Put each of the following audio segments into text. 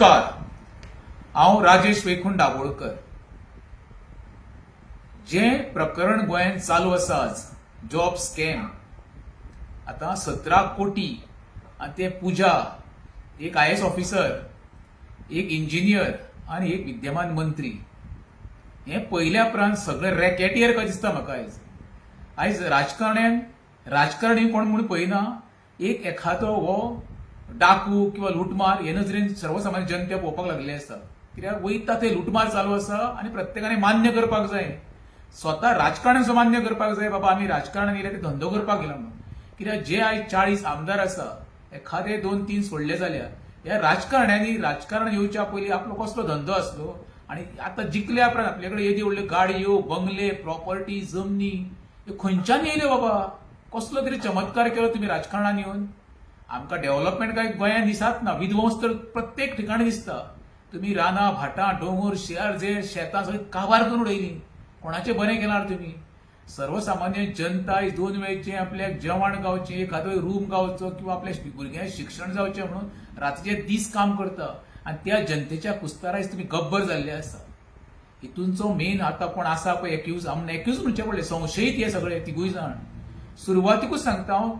नमस्कार, हांव राजेश वैकुंठ दाबोळकर. जे प्रकरण गोंयांत चालू आसा आज जॉब स्कॅम, आता 17 कोटी आणि ते पूजा, एक IAS ऑफिसर, एक इंजिनियर आणि एक विद्यमान मंत्री, हे पहिल्या उपरांत सगळे रॅकेटियर कशें दिसता म्हाका. आयज राजकारणी कोण म्हणून पळयना, एक एखादो हो डाकू किंवा लुटमार हे नजरेन सर्वसामान्य जनते पळोवपाक लागले आसा. कित्याक वयता ते लुटमार चालू आसा आणि प्रत्येकाने मान्य करपाक जाय, स्वता राजकारण्यांचो मान्य करपाक जाय, बाबा आमी राजकारणान येयले ते धंदो करपाक गेला म्हणून. कित्याक जे आयज 40 आमदार आसा, एखादे 2-3 सोडले जाल्यार ह्या राजकारण्यांनी राजकारण येवच्या पयलीं आपलो कसलो धंदो आसलो आणि आता जिखल्या उपरांत आपले कडेन येदी व्हडल्यो गाडयो, बंगले, प्रॉपर्टी, जमनी ह्यो खंयच्यान येयल्यो बाबा? कसलो तरी चमत्कार केलो तुमी राजकारणान येवन? आमकां डेव्हलपमेंट काय गोंयांत दिसात ना, विध्वंस तर प्रत्येक ठिकाणी दिसता. तुम्ही रानां, भाटां, डोंगर, शेर जे शेतां सगळी काबार करून उडयली. कोणाचें बरें केलां तुमी? सर्वसामान्य जनता आयज 2 वेळचें आपल्याक जेवण गावचें, एखादो रूम गावचो किंवा आपल्या भुरग्यांक शिक्षण जावचें म्हणून रातचे दीस काम करता आणि त्या जनतेच्या कुस्तार आयज तुमी गब्बर जाल्ले आसा. हितूंचो मेन आतां कोण आसा पळय एक्यूज म्हणचे पडले, संशयीत हे सगळे तिगूय जाण. सुरवातीकूच सांगता हांव,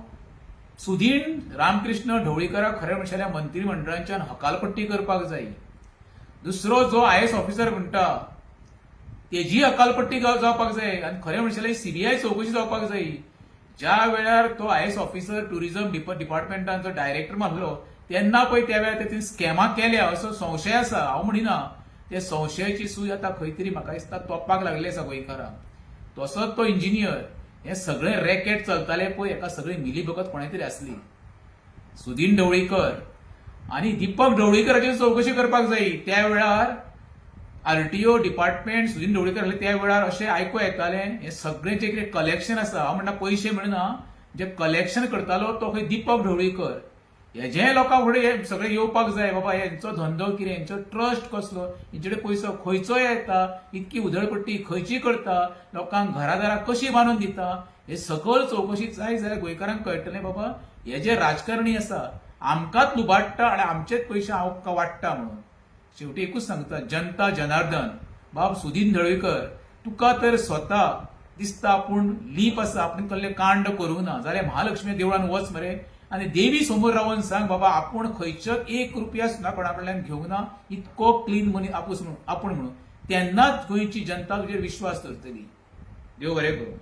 सुदीन रामकृष्ण ढवळीकाराक खरें म्हणशाल्या मंत्रिमंडळाच्यान हकालपट्टी करपाक जाय. दुसरो जो IAS ऑफिसर म्हणटा तेजी हकालपट्टी जावपाक जाय आणि खरें म्हणशाल्या CBI चौकशी जावपाक जाय. ज्या वेळार तो IAS ऑफिसर टुरिझम डिपार्टमेंटाचो डायरेक्टर मारलो तेन्ना पळय त्या वेळार ते स्कॅमां केल्या असो संशय आसा. हांव म्हणिना, ते संशयाची सूय आतां खंय तरी म्हाका दिसता तोपपाक लागले आसा गोंयकारांक. तसोच तो इंजिनियर, हे सगळे रॅकेट चलताले पळय, हेका सगळी मिलीभगत कोणे तरी आसली. सुदीन ढवळीकर आणि दीपक ढवळीकराची चौकशी करपाक जाय. त्या वेळार RTO डिपार्टमेंट सुदीन ढवळीकर आसले त्या वेळार अशें आयकूं येतालें, हे सगळे जे कितें कलेक्शन आसा, हांव म्हणटा पयशे म्हणना, जे कलेक्शन करतालो तो खंय दीपक ढवळीकर. हेजे लोकांक फुडें हे सगळे येवपाक जाय, बाबा हेंचो धंदो कितें, हेंचो ट्रस्ट कसलो, हेंचे कडेन पयसो खंयचो येता, इतकी उधळपट्टी खंयची करता, लोकांक घरादारां कशी बांदून दिता, हे सकल चौकशी जाय जाल्यार गोंयकारांक कळटलें बाबा हे जे राजकारणी आसा आमकांच लुबाडटा आणि आमचेच पयशे हांव वाडटा म्हणून. शेवटी एकूच सांगता, जनता जनार्दन, बाब सुदीन ढवळीकर, तुका तर स्वता दिसता आपूण लीप आसा, आपण कसले कांड करूं ना, जाल्यार महालक्ष्मी देवळान वच मरे आणि देवी समोर रावन सांग, बाबा आपूण खंयचो 1 रुपया सुद्धा कोणा कडल्यान घेवंक ना, इतको क्लीन मनी आपूण म्हणून. तेन्नाच गोंयची जनता तुजेर विश्वास करतली. देव बरें करूं.